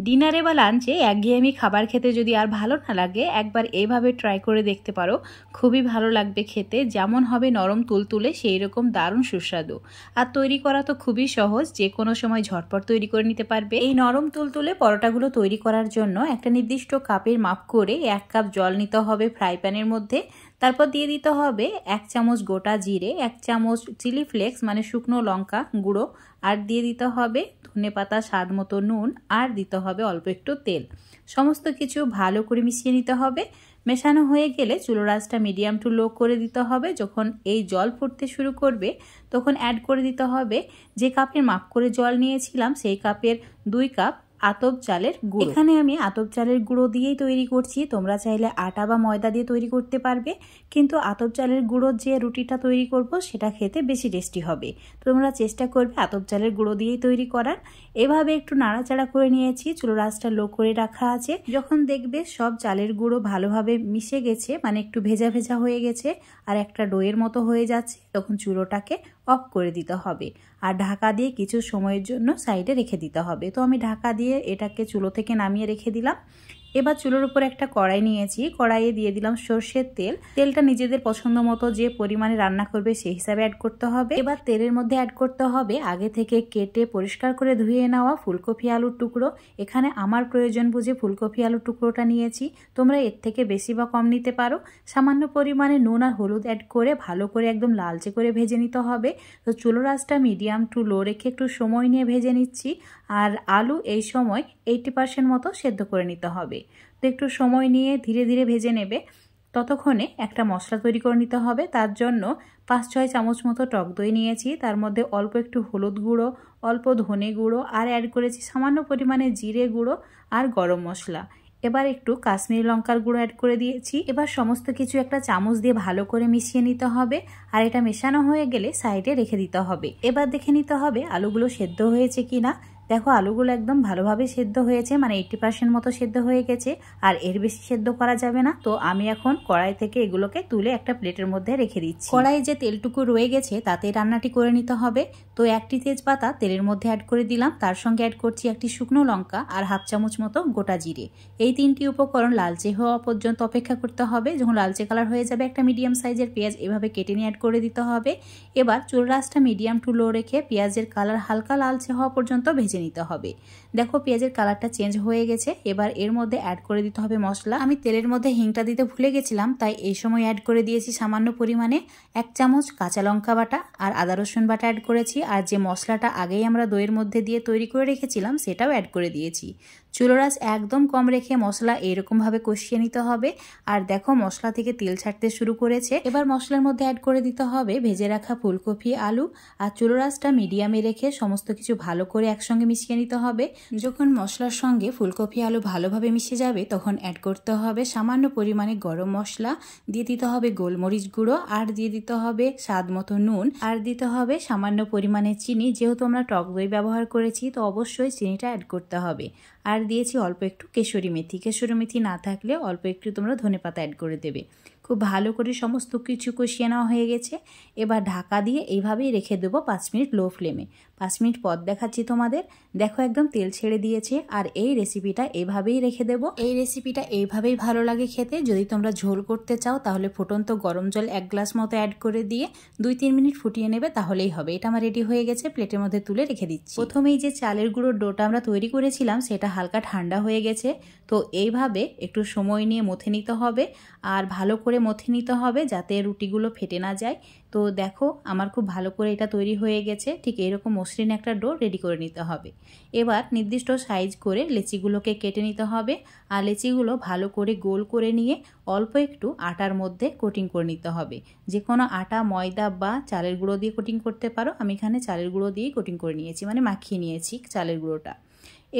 ডিনারে বা লাঞ্চে একঘেয়েমি খাবার খেতে যদি আর ভালো না লাগে, একবার এইভাবে ট্রাই করে দেখতে পারো। খুবই ভালো লাগবে খেতে, যেমন হবে নরম তুলতুলে সেই রকম দারুণ সুস্বাদু। আর তৈরি করা তো খুবই সহজ, যে কোনো সময় ঝটপট তৈরি করে নিতে পারবে। এই নরম তুলতুলে পরোটাগুলো তৈরি করার জন্য একটা নির্দিষ্ট কাপের মাপ করে 1 কাপ জল নিতে হবে ফ্রাই প্যানের মধ্যে। তারপর দিয়ে দিতে হবে 1 চামচ গোটা জিরে, 1 চামচ চিলি ফ্লেক্স মানে শুকনো লঙ্কা গুঁড়ো, আর দিয়ে দিতে হবে ধনেপাতা, স্বাদ মতো নুন, আর দিতে হবে অল্প একটু তেল। সমস্ত কিছু ভালো করে মিশিয়ে নিতে হবে। মেশানো হয়ে গেলে চুলোর আঁচটা মিডিয়াম টু লো করে দিতে হবে। যখন এই জল ফুটতে শুরু করবে তখন অ্যাড করে দিতে হবে যে কাপের মাপ করে জল নিয়েছিলাম সেই কাপের 2 কাপ আতপ চালের গুঁড়ো। এখানে আমি আতপ চালের গুঁড়ো দিয়েই তৈরি করছি, তোমরা চাইলে আটা বা ময়দা দিয়ে তৈরি করতে পারবে, কিন্তু আতপ চালের গুঁড়োর যে রুটিটা তৈরি করব সেটা খেতে বেশি টেস্টি হবে। তোমরা চেষ্টা করবে আতপ চালের গুঁড়ো দিয়েই তৈরি করার। এভাবে একটু নাড়াচাড়া করে নিয়েছি, চুলোর আঁচটা লো করে রাখা আছে। যখন দেখবে সব চালের গুঁড়ো ভালোভাবে মিশে গেছে, মানে একটু ভেজা ভেজা হয়ে গেছে আর একটা ডোয়ের মতো হয়ে যাচ্ছে, তখন চুলোটাকে অফ করে দিতে হবে আর ঢাকা দিয়ে কিছু সময়ের জন্য সাইডে রেখে দিতে হবে। তো আমি ঢাকা দিয়ে এটাকে চুলো থেকে নামিয়ে রেখে দিলাম। এবার চুলোর উপর একটা কড়াই নিয়েছি, কড়াইয়ে দিয়ে দিলাম সর্ষের তেল। তেলটা নিজেদের পছন্দ মতো যে পরিমাণে রান্না করবে সেই হিসাবে অ্যাড করতে হবে। এবার তেলের মধ্যে অ্যাড করতে হবে আগে থেকে কেটে পরিষ্কার করে ধুয়ে নেওয়া ফুলকপি আলুর টুকরো। এখানে আমার প্রয়োজন বুঝে ফুলকপি আলুর টুকরোটা নিয়েছি, তোমরা এর থেকে বেশি বা কম নিতে পারো। সামান্য পরিমাণে নুন আর হলুদ অ্যাড করে ভালো করে একদম লালচে করে ভেজে নিতে হবে। তো চুলোর আঁচটা মিডিয়াম টু লো রেখে একটু সময় নিয়ে ভেজে নিচ্ছি। আর আলু এই সময় 80% মতো সেদ্ধ করে নিতে হবে। তো একটু সময় নিয়ে ধীরে ধীরে ভেজে নেবে। ততক্ষণে একটা মশলা তৈরি করে নিতে হবে। তার জন্য 5-6 চামচ মতো টক দই নিয়েছি, তার মধ্যে অল্প একটু হলুদ গুঁড়ো, অল্প ধনে গুঁড়ো, আর অ্যাড করেছি সামান্য পরিমাণে জিরে গুঁড়ো আর গরম মশলা। এবার একটু কাশ্মীরি লঙ্কার গুঁড়ো অ্যাড করে দিয়েছি। এবার সমস্ত কিছু একটা চামচ দিয়ে ভালো করে মিশিয়ে নিতে হবে, আর এটা মেশানো হয়ে গেলে সাইডে রেখে দিতে হবে। এবার দেখে নিতে হবে আলুগুলো সেদ্ধ হয়েছে কিনা। দেখো আলুগুলো একদম ভালোভাবে সেদ্ধ হয়েছে, মানে 80% মতো সেদ্ধ হয়ে গেছে, আর এর বেশি সেদ্ধ করা যাবে না। তো আমি এখন কড়াই থেকে এগুলোকে তুলে একটা প্লেটের মধ্যে রেখে দিচ্ছি। কড়াইয়ে যে তেলটুকু রয়ে গেছে তাতে রান্নাটি করে নিতে হবে। তো 1টি তেজপাতা তেলের মধ্যে অ্যাড করে দিলাম, তার সঙ্গে অ্যাড করছি 1টি শুকনো লঙ্কা আর 1/2 চামচ মতো গোটা জিরে। এই 3টি উপকরণ লালচে হওয়া পর্যন্ত অপেক্ষা করতে হবে। যখন লালচে কালার হয়ে যাবে একটা মিডিয়াম সাইজের পেঁয়াজ এভাবে কেটে নিয়ে অ্যাড করে দিতে হবে। এবার চুলার আঁচটা মিডিয়াম টু লো রেখে পেঁয়াজের কালার হালকা লালচে হওয়া পর্যন্ত ভেজে নিতে হবে। দেখো পেঁয়াজের কালারটা চেঞ্জ হয়ে গেছে। এবার এর মধ্যে অ্যাড করে দিতে হবে মশলা। আমি তেলের মধ্যে হিংটা দিতে ভুলে গেছিলাম, তাই এই সময় অ্যাড করে দিয়েছি সামান্য পরিমাণে 1 চামচ কাঁচা লঙ্কা বাটা আর আদা রসুন বাটা অ্যাড করেছি। আর যে মশলাটা আগেই আমরা দইয়ের মধ্যে দিয়ে তৈরি করে রেখেছিলাম সেটাও অ্যাড করে দিয়েছি। চুলোর আঁচ একদম কম রেখে মশলা এরকমভাবে কষিয়ে নিতে হবে। আর দেখো মশলা থেকে তেল ছাড়তে শুরু করেছে। এবার মশলার মধ্যে অ্যাড করে দিতে হবে ভেজে রাখা ফুলকপি আলু, আর চুলোর আঁচটা মিডিয়ামে রেখে সমস্ত কিছু ভালো করে একসঙ্গে মিশিয়ে নিতে হবে। যখন মশলার সঙ্গে ফুলকপি আলু ভালোভাবে মিশে যাবে তখন অ্যাড করতে হবে সামান্য পরিমাণে গরম মশলা, দিয়ে দিতে হবে গোলমরিচ গুঁড়ো, আর দিয়ে দিতে হবে স্বাদ মতো নুন, আর দিতে হবে সামান্য পরিমাণে চিনি। যেহেতু আমরা টক দই ব্যবহার করেছি তো অবশ্যই চিনিটা অ্যাড করতে হবে। আর দিয়েছি অল্প একটু কেশরি মেথি। কেশরি মেথি না থাকলে অল্প একটু তোমরা ধনেপাতা অ্যাড করে দেবে। খুব ভালো করে সমস্ত কিছু কষিয়ে নেওয়া হয়ে গেছে। এবার ঢাকা দিয়ে এইভাবেই রেখে দেবো 5 মিনিট লো ফ্লেমে। 5 মিনিট পর দেখাচ্ছি তোমাদের। দেখো একদম তেল ছেড়ে দিয়েছে। আর এই রেসিপিটা এইভাবেই রেখে দেবো। এই রেসিপিটা এইভাবেই ভালো লাগে খেতে। যদি তোমরা ঝোল করতে চাও তাহলে ফুটন্ত গরম জল 1 গ্লাস মতো অ্যাড করে দিয়ে 2-3 মিনিট ফুটিয়ে নেবে, তাহলেই হবে। এটা আমার রেডি হয়ে গেছে, প্লেটের মধ্যে তুলে রেখে দিচ্ছি। প্রথমেই যে চালের গুঁড়োর ডোটা আমরা তৈরি করেছিলাম সেটা হালকা ঠান্ডা হয়ে গেছে। তো এইভাবে একটু সময় নিয়ে মথে নিতে হবে, আর ভালো করে মথে নিতে হবে যাতে রুটিগুলো ফেটে না যায়। তো দেখো আমার খুব ভালো করে এটা তৈরি হয়ে গেছে। ঠিক এরকম মসৃণ একটা ডো রেডি করে নিতে হবে। এবার নির্দিষ্ট সাইজ করে লেচিগুলোকে কেটে নিতে হবে, আর লেচিগুলো ভালো করে গোল করে নিয়ে অল্প একটু আটার মধ্যে কোটিং করে নিতে হবে। যে কোনো আটা, ময়দা বা চালের গুঁড়ো দিয়ে কোটিং করতে পারো। আমি এখানে চালের গুঁড়ো দিয়েই কোটিং করে নিয়েছি, মানে মাখিয়ে নিয়েছি চালের গুঁড়োটা।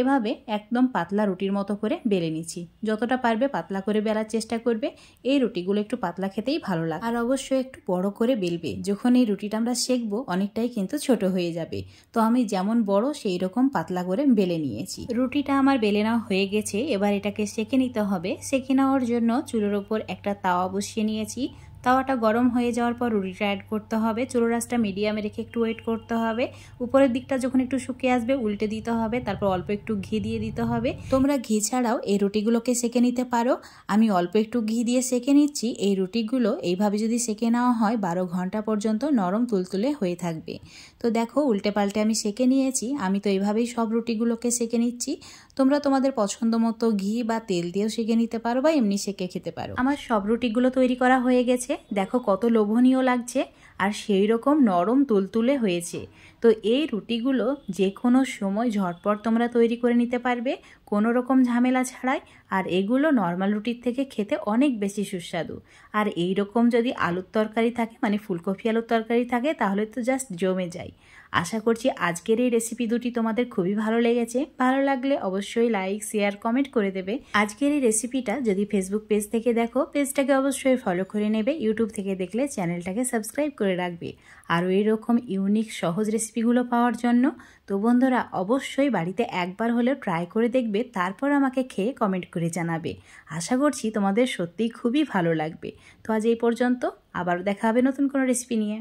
এভাবে একদম পাতলা রুটির মতো করে বেলে নিচ্ছি। যতটা পারবে পাতলা করে বেলার চেষ্টা করবে। এই রুটিগুলো একটু পাতলা খেতেই ভালো লাগে, আর অবশ্যই একটু বড় করে বেলবে। যখন এই রুটিটা আমরা সেঁকবো অনেকটাই কিন্তু ছোট হয়ে যাবে। তো আমি যেমন বড় সেই রকম পাতলা করে বেলে নিয়েছি। রুটিটা আমার বেলে নেওয়া হয়ে গেছে। এবার এটাকে সেঁকে নিতে হবে। সেঁকে নেওয়ার জন্য চুলোর ওপর একটা তাওয়া বসিয়ে নিয়েছি। তাওয়াটা গরম হয়ে যাওয়ার পর রুটিটা অ্যাড করতে হবে। চুলোর আঁচটা মিডিয়ামে রেখে একটু ওয়েট করতে হবে। উপরের দিকটা যখন একটু শুকিয়ে আসবে উল্টে দিতে হবে, তারপর অল্প একটু ঘি দিয়ে দিতে হবে। তোমরা ঘি ছাড়াও এই রুটিগুলোকে সেঁকে নিতে পারো। আমি অল্প একটু ঘি দিয়ে সেঁকে নিচ্ছি। এই রুটিগুলো এইভাবে যদি সেঁকে নেওয়া হয় 12 ঘন্টা পর্যন্ত নরম তুলতুলে হয়ে থাকবে। তো দেখো উল্টে পাল্টে আমি সেঁকে নিয়েছি। আমি তো এইভাবেই সব রুটিগুলোকে সেঁকে নিচ্ছি। তোমরা তোমাদের পছন্দ মতো ঘি বা তেল দিয়েও সেঁকে নিতে পারো বা এমনি সেঁকে খেতে পারো। আমার সব রুটিগুলো তৈরি করা হয়ে গেছে। দেখো কত লোভনীয় লাগছে আর সেই রকম নরম তুলতুলে হয়েছে। তো এই রুটিগুলো যে কোনো সময় ঝটপট তোমরা তৈরি করে নিতে পারবে কোনো রকম ঝামেলা ছাড়াই। আর এগুলো নর্মাল রুটির থেকে খেতে অনেক বেশি সুস্বাদু। আর এই রকম যদি আলুর তরকারি থাকে, মানে ফুলকপি আলুর তরকারি থাকে, তাহলে তো জাস্ট জমে যায়। আশা করছি আজকের এই রেসিপি দুটি তোমাদের খুবই ভালো লেগেছে। ভালো লাগলে অবশ্যই লাইক, শেয়ার, কমেন্ট করে দেবে। আজকের এই রেসিপিটা যদি ফেসবুক পেজ থেকে দেখো, পেজটাকে অবশ্যই ফলো করে নেবে। ইউটিউব থেকে দেখলে চ্যানেলটাকে সাবস্ক্রাইব করে রাখবে আরও এরকম ইউনিক সহজ রেসিপিগুলো পাওয়ার জন্য। তো বন্ধুরা অবশ্যই বাড়িতে একবার হলেও ট্রাই করে দেখবে, তারপর আমাকে খেয়ে কমেন্ট করে জানাবে। আশা করছি তোমাদের সত্যিই খুবই ভালো লাগবে। তো আজ এই পর্যন্ত, আবার দেখা হবে নতুন কোনো রেসিপি নিয়ে।